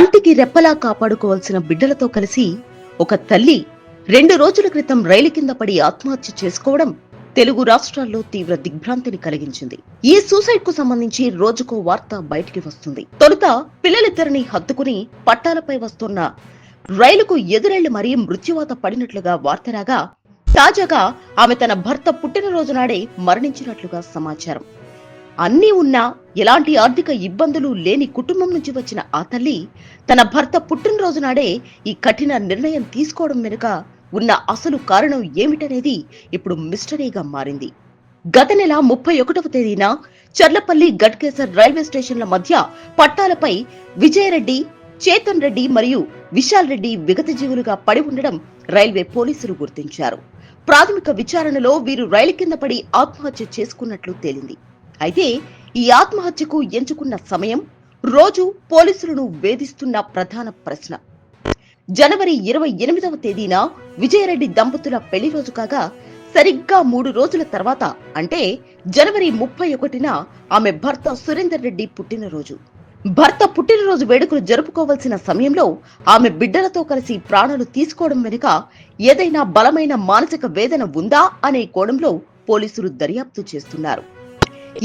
కంటికి రెప్పలా కాపాడుకోవాల్సిన బిడ్డలతో కలిసి ఒక తల్లి 2 రోజుల క్రితం రైలు కింద పడి ఆత్మహత్య చేసుకోవడం తెలుగు రాష్ట్రాల్లో తీవ్ర దిగ్భ్రాంతిని కలిగించింది. ఈ సూసైడ్ కు సంబంధించి రోజుకో వార్త బయటికి వస్తుంది. తొలుత పిల్లలిద్దరిని హత్తుకుని పట్టాలపై వస్తున్న రైలుకు ఎదురెళ్లి మరీ మృత్యువాత పడినట్లుగా వార్త రాగా, తాజాగా ఆమె తన భర్త పుట్టినరోజు నాడే మరణించినట్లుగా సమాచారం. అన్నీ ఉన్నా ఎలాంటి ఆర్థిక ఇబ్బందులు లేని కుటుంబం నుంచి వచ్చిన ఆ తల్లి తన భర్త పుట్టినరోజు నాడే ఈ కఠిన నిర్ణయం తీసుకోవడం వెనుక ఉన్న అసలు కారణం ఏమిటనేది ఇప్పుడు మిస్టరీగా మారింది. గత నెల 31వ తేదీన చర్లపల్లి గట్కేసర్ రైల్వే స్టేషన్ల మధ్య పట్టాలపై విజయరెడ్డి, చేతన్ రెడ్డి మరియు విశాల్ రెడ్డి విగతజీవులుగా పడి ఉండడం రైల్వే పోలీసులు గుర్తించారు. ప్రాథమిక విచారణలో వీరు రైలు కింద పడి ఆత్మహత్య చేసుకున్నట్లు తేలింది. అయితే ఈ ఆత్మహత్యకు ఎంచుకున్న సమయం, రోజు పోలీసులను వేధిస్తున్న ప్రధాన ప్రశ్న. జనవరి 28వ తేదీన విజయరెడ్డి దంపతుల పెళ్లి రోజు కాగా, సరిగ్గా 3 రోజుల తర్వాత అంటే జనవరి 31న ఆమె భర్త సురేందర్ రెడ్డి పుట్టినరోజు. భర్త పుట్టినరోజు వేడుకలు జరుపుకోవాల్సిన సమయంలో ఆమె బిడ్డలతో కలిసి ప్రాణాలు తీసుకోవడం వెనుక ఏదైనా బలమైన మానసిక వేదన ఉందా అనే కోణంలో పోలీసులు దర్యాప్తు చేస్తున్నారు.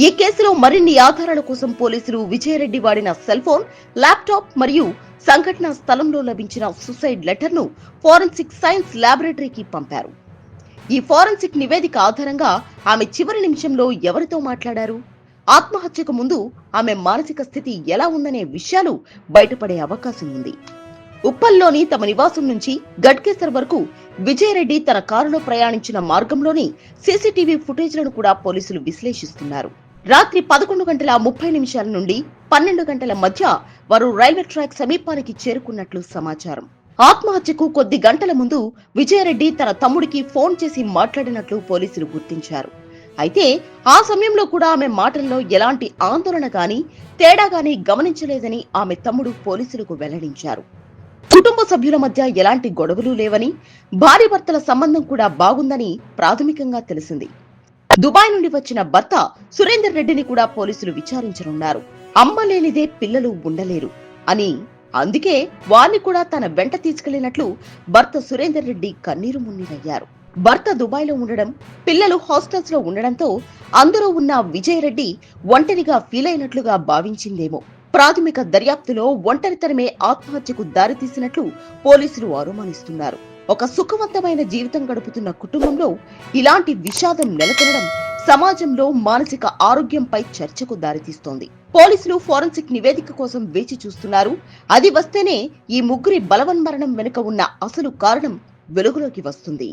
ఈ కేసులో మరిన్ని ఆధారాల కోసం పోలీసులు విజయరెడ్డి వాడిన సెల్ ఫోన్, ల్యాప్టాప్ మరియు సంఘటనా స్థలంలో లభించిన సూసైడ్ లెటర్ ను ఫోరెన్సిక్ సైన్స్ ల్యాబొరేటరీకి పంపారు. ఈ ఫోరెన్సిక్ నివేదిక ఆధారంగా ఆమె చివరి నిమిషంలో ఎవరితో మాట్లాడారు, ఆత్మహత్యకు ముందు ఆమె మానసిక స్థితి ఎలా ఉందనే విషయాలు బయటపడే అవకాశం ఉంది. ఉప్పల్లోని తమ నివాసం నుంచి గట్కేసర్ వరకు విజయరెడ్డి తన కారులో ప్రయాణించిన మార్గంలోని సీసీటీవీ ఫుటేజ్లను కూడా పోలీసులు విశ్లేషిస్తున్నారు. రాత్రి 11:30 నుండి 12 గంటల మధ్య వారు రైల్వే ట్రాక్ సమీపానికి చేరుకున్నట్లు సమాచారం. ఆత్మహత్యకు కొద్ది గంటల ముందు విజయరెడ్డి తన తమ్ముడికి ఫోన్ చేసి మాట్లాడినట్లు పోలీసులు గుర్తించారు. అయితే ఆ సమయంలో కూడా ఆమె మాటల్లో ఎలాంటి ఆందోళన గాని, తేడా గాని గమనించలేదని ఆమె తమ్ముడు పోలీసులకు వెల్లడించారు. కుటుంబ సభ్యుల మధ్య ఎలాంటి గొడవలు లేవని, భార్యాభర్తల సంబంధం కూడా బాగుందని ప్రాథమికంగా తెలిసింది. దుబాయ్ నుండి వచ్చిన భర్త సురేందర్ రెడ్డిని కూడా పోలీసులు విచారించనున్నారు. అమ్మ లేనిదే పిల్లలు ఉండలేరు అని, అందుకే వారిని కూడా తన వెంట తీసుకెళ్లినట్లు భర్త సురేందర్ రెడ్డి కన్నీరు మున్నీరయ్యారు. భర్త దుబాయ్ లో ఉండడం, పిల్లలు హాస్టల్స్ లో ఉండడంతో అందరూ ఉన్న విజయరెడ్డి ఒంటరిగా ఫీల్ అయినట్లుగా భావించిందేమో. ప్రాథమిక దర్యాప్తులో ఒంటరితనమే ఆత్మహత్యకు దారితీసినట్లు పోలీసులు అనుమానిస్తున్నారు. ఒక సుఖవంతమైన జీవితం గడుపుతున్న కుటుంబంలో ఇలాంటి విషాదం నెలకొనడం సమాజంలో మానసిక ఆరోగ్యంపై చర్చకు దారితీస్తోంది. పోలీసులు ఫోరెన్సిక్ నివేదిక కోసం వేచి చూస్తున్నారు. అది వస్తేనే ఈ ముగ్గురి బలవన్మరణం వెనుక ఉన్న అసలు కారణం వెలుగులోకి వస్తుంది.